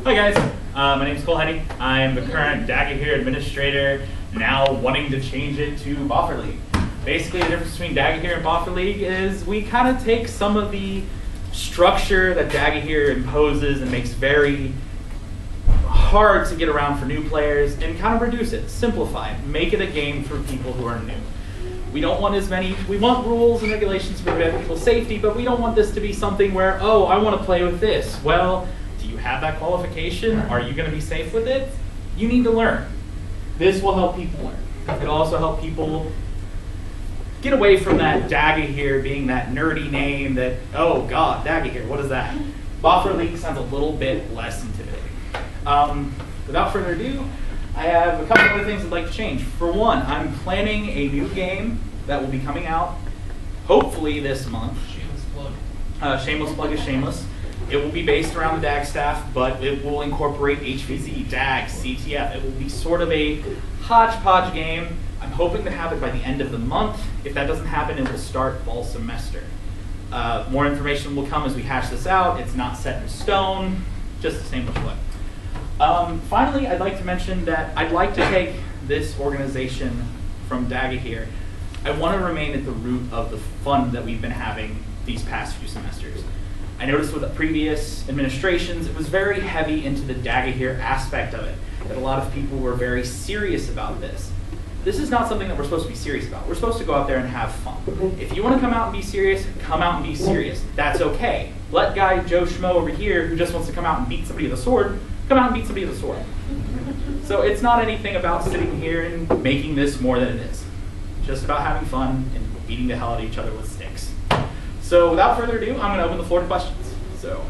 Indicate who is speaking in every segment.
Speaker 1: Hi guys, my name is Heady. I'm the current Dagger here administrator, now wanting to change it to Boffer League. Basically, the difference between Dagger here and Boffer League is we kind of take some of the structure that Dagger here imposes and makes very hard to get around for new players and kind of reduce it, simplify it, make it a game for people who are new. We don't want as many, we want rules and regulations to prevent people's safety, but we don't want this to be something where, oh, I want to play with this. Well, do you have that qualification? Are you going to be safe with it? You need to learn. This will help people learn. It'll also help people get away from that Dagger here being that nerdy name that, oh God, Dagger here, what is that? Boffer League sounds a little bit less intimidating. Without further ado, I have a couple other things I'd like to change. For one, I'm planning a new game that will be coming out hopefully this month.
Speaker 2: Shameless plug.
Speaker 1: Shameless plug is shameless. It will be based around the DAG staff, but it will incorporate HVZ, DAG, CTF. It will be sort of a hodgepodge game. I'm hoping to have it by the end of the month. If that doesn't happen, it will start fall semester. More information will come as we hash this out. It's not set in stone, just the same way. Finally, I'd like to mention that I'd like to take this organization from Dagger here. I want to remain at the root of the fun that we've been having these past few semesters. I noticed with the previous administrations, it was very heavy into the Dagger here aspect of it, that a lot of people were very serious about this. This is not something that we're supposed to be serious about. We're supposed to go out there and have fun. If you want to come out and be serious, come out and be serious. That's okay. Let guy Joe Schmo over here, who just wants to come out and beat somebody with a sword, come out and beat somebody with a sword. So it's not anything about sitting here and making this more than it is. It's just about having fun and beating the hell out of each other with sticks. So without further ado, I'm going to open the floor to questions. So,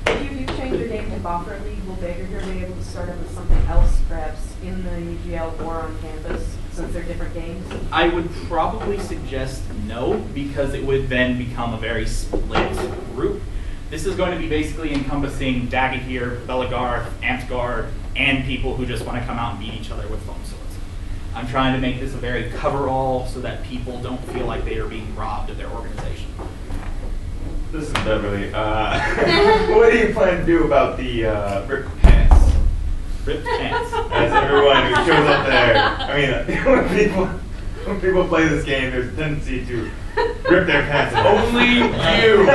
Speaker 3: If you do change your name to Boffer League, will Dagger here be able to start up with something else, perhaps in the UGL or on campus, since they're different games?
Speaker 1: I would probably suggest no, because it would then become a very split group. This is going to be basically encompassing Dagger here, Belagarth, Amtgard, and people who just want to come out and beat each other with foam swords. I'm trying to make this a very cover-all so that people don't feel like they are being robbed of their organization.
Speaker 4: This is Beverly. What do you plan to do about the ripped pants?
Speaker 1: Ripped pants.
Speaker 4: As everyone who shows up there. I mean, when people play this game, there's a tendency to rip their pants.
Speaker 1: Only you.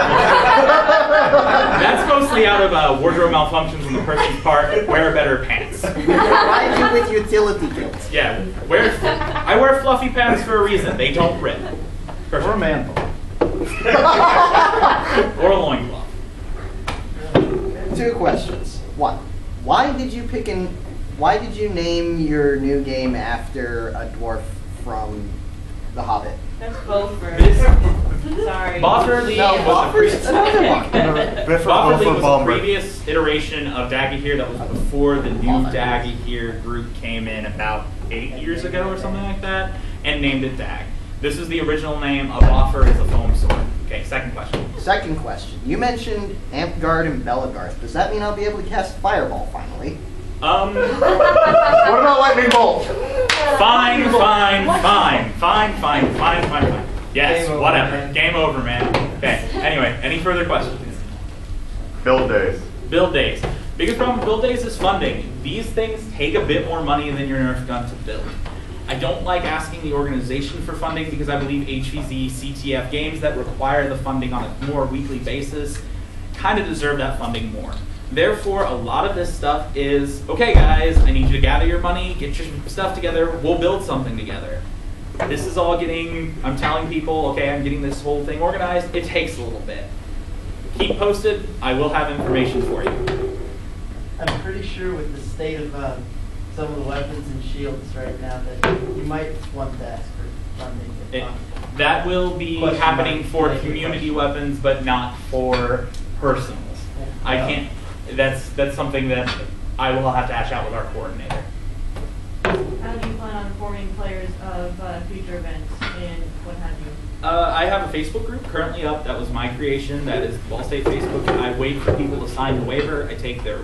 Speaker 1: That's mostly out of wardrobe malfunctions on the person's part. Wear better pants.
Speaker 5: Provide you with utility kits.
Speaker 1: Yeah, I wear fluffy pants for a reason. They don't rip.
Speaker 5: Or a mantle.
Speaker 1: Or a loincloth.
Speaker 5: 2 questions. 1. Why did you name your new game after a dwarf from The Hobbit?
Speaker 3: That's both for. Sorry.
Speaker 1: Boffer League
Speaker 5: No,
Speaker 1: was
Speaker 5: Boffer's another one.
Speaker 1: Boffer League was a previous iteration of Dagger here that was before the new Dagger here group came in about 8 years ago or something like that, and named it Dag. This is the original name of Boffer as a foam sword. Okay, second question.
Speaker 5: Second question. You mentioned Amtgard and Belagarth. Does that mean I'll be able to cast Fireball finally?
Speaker 4: What about Lightning Bolt?
Speaker 1: Fine. Yes,
Speaker 2: Game over,
Speaker 1: whatever.
Speaker 2: man.
Speaker 1: Game over, man. Okay, anyway, any further questions?
Speaker 4: Build days.
Speaker 1: Build days. Biggest problem with build days is funding. These things take a bit more money than your Nerf gun to build. I don't like asking the organization for funding because I believe HVZ, CTF games that require the funding on a more weekly basis kind of deserve that funding more. Therefore, a lot of this stuff is, okay guys, I need you to gather your money, get your stuff together, we'll build something together. This is all I'm telling people, okay, I'm getting this whole thing organized. It takes a little bit. Keep posted, I will have information for you.
Speaker 6: I'm pretty sure with the state of some of the weapons and shields right now that you might want to ask for funding.
Speaker 1: That will be happening for community weapons, but not for personals. I can't, that's something that I will have to hash out with our coordinator.
Speaker 3: How do you plan on informing players of future events and what have you?
Speaker 1: I have a Facebook group currently up. That was my creation. That is Ball State Facebook. I wait for people to sign the waiver. I take their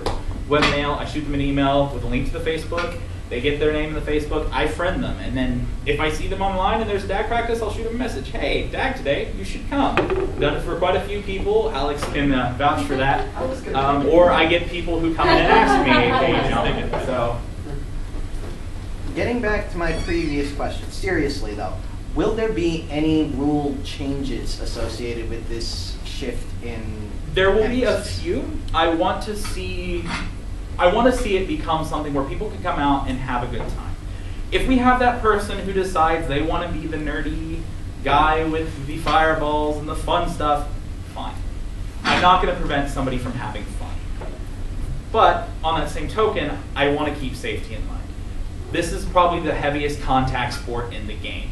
Speaker 1: webmail. I shoot them an email with a link to the Facebook. They get their name in the Facebook, I friend them, and then if I see them online and there's DAG practice, I'll shoot them a message. Hey, DAG today, you should come. I've done it for quite a few people. Alex can vouch for that. Or I get people who come in and ask me occasionally. So,
Speaker 5: Getting back to my previous question, seriously though, will there be any rule changes associated with this shift in
Speaker 1: there will be a
Speaker 5: emphasis?
Speaker 1: few. I want to see it become something where people can come out and have a good time. If we have that person who decides they want to be the nerdy guy with the fireballs and the fun stuff, fine. I'm not going to prevent somebody from having fun. But on that same token, I want to keep safety in mind. This is probably the heaviest contact sport in the game,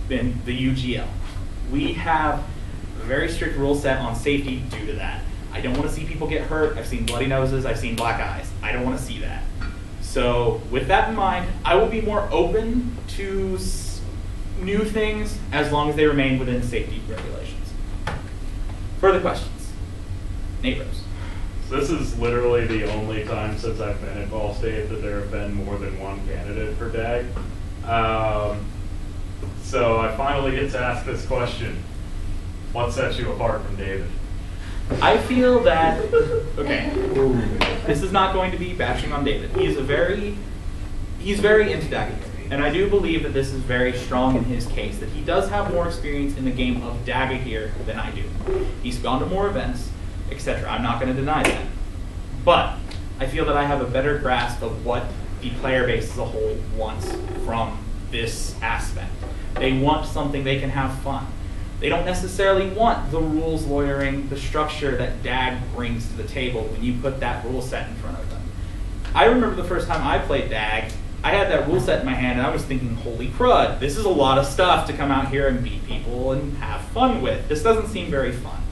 Speaker 1: in the UGL. We have a very strict rule set on safety due to that. I don't want to see people get hurt. I've seen bloody noses. I've seen black eyes. I don't want to see that. So with that in mind, I will be more open to new things as long as they remain within safety regulations. Further questions? Nate Rose.
Speaker 4: So this is literally the only time since I've been at Ball State that there have been more than one candidate for DAG. So I finally get to ask this question. What sets you apart from David?
Speaker 1: I feel that, okay, this is not going to be bashing on David. He's very into Dagger, and I do believe that this is very strong in his case, that he does have more experience in the game of Dagger here than I do. He's gone to more events, etc. I'm not going to deny that. But I feel that I have a better grasp of what the player base as a whole wants from this aspect. They want something they can have fun. They don't necessarily want the rules lawyering, the structure that DAG brings to the table when you put that rule set in front of them. I remember the first time I played DAG, I had that rule set in my hand and I was thinking, holy crud, this is a lot of stuff to come out here and beat people and have fun with. This doesn't seem very fun.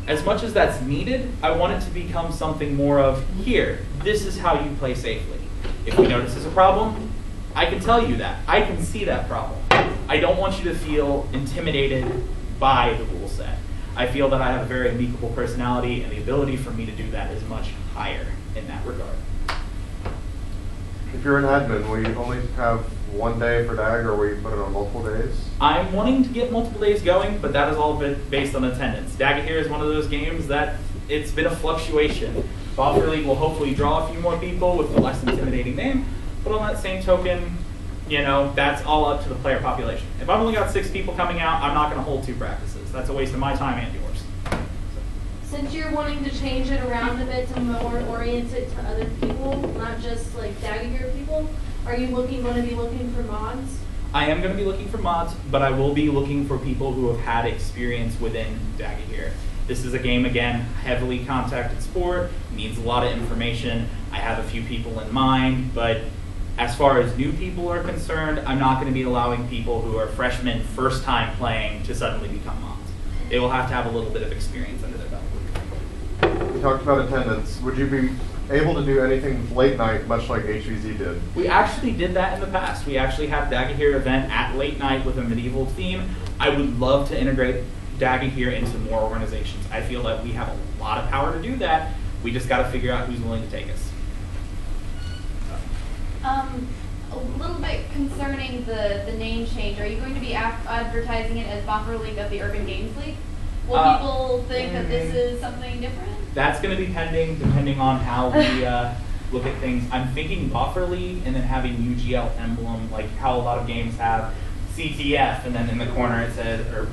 Speaker 1: As much as that's needed, I want it to become something more of, here, this is how you play safely. If we notice there's a problem, I can tell you that. I can see that problem. I don't want you to feel intimidated by the rule set. I feel that I have a very amicable personality, and the ability for me to do that is much higher in that regard.
Speaker 2: If you're an admin, will you only have one day for DAG, or will you put it on multiple days?
Speaker 1: I'm wanting to get multiple days going, but that is all based on attendance. DAG here is one of those games that it's been a fluctuation. Boffer League will hopefully draw a few more people with a less intimidating name, but on that same token, you know, that's all up to the player population. If I've only got 6 people coming out, I'm not going to hold 2 practices. That's a waste of my time and yours.
Speaker 7: Since you're wanting to change it around a bit to more orient it to other people, not just like Dagger people, are you going to be looking for mods?
Speaker 1: I am going to be looking for mods, but I will be looking for people who have had experience within Dagger here. This is a game, again, heavily contacted sport, needs a lot of information. I have a few people in mind, but as far as new people are concerned, I'm not going to be allowing people who are freshmen, first time playing, to suddenly become mods. They will have to have a little bit of experience under their belt.
Speaker 2: You talked about attendance. Would you be able to do anything late night, much like HVZ did?
Speaker 1: We actually did that in the past. We actually had Dagger here event at late night with a medieval theme. I would love to integrate Dagger here into more organizations. I feel that we have a lot of power to do that. We just got to figure out who's willing to take us.
Speaker 7: A little bit concerning the name change. Are you going to be advertising it as Boffer League of the Urban Games League? Will people think that this is something different?
Speaker 1: That's going to be pending, depending on how we look at things. I'm thinking Boffer League and then having UGL emblem, like how a lot of games have CTF, and then in the corner it says, or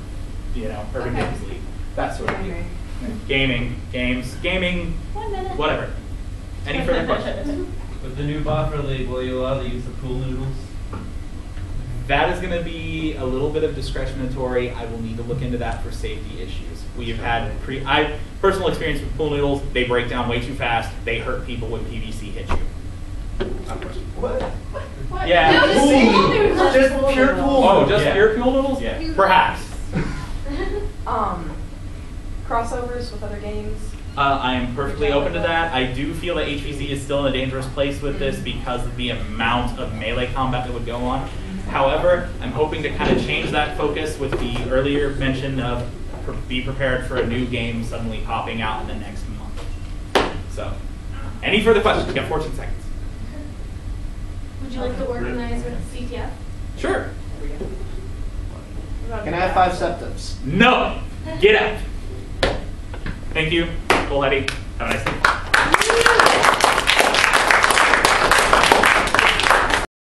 Speaker 1: you know, Urban
Speaker 7: Okay.
Speaker 1: Games League. That sort of thing. Gaming, games, gaming,
Speaker 7: 1 minute.
Speaker 1: whatever. Any further questions?
Speaker 8: With the new Boffer League, will you allow the use of pool noodles?
Speaker 1: That is going to be a little bit of discretionary. I will need to look into that for safety issues. We have had personal experience with pool noodles. They break down way too fast. They hurt people when PVC hits you.
Speaker 6: What?
Speaker 7: What?
Speaker 1: Yeah.
Speaker 7: No, just
Speaker 6: Pool.
Speaker 7: pool noodles.
Speaker 6: Just pure pool.
Speaker 1: Oh, just
Speaker 4: Yeah.
Speaker 1: pure pool noodles?
Speaker 4: Yeah.
Speaker 1: Perhaps.
Speaker 3: Crossovers with other games.
Speaker 1: I am perfectly open to that. I do feel that HVZ is still in a dangerous place with this because of the amount of melee combat that would go on. However, I'm hoping to kind of change that focus with the earlier mention of be prepared for a new game suddenly popping out in the next month. So, any further questions? You got 14 seconds.
Speaker 9: you like to organize with CTF?
Speaker 1: Sure.
Speaker 5: Can I have 5 septums?
Speaker 1: No. Get out. Thank you. Well, Heady. Have a nice day.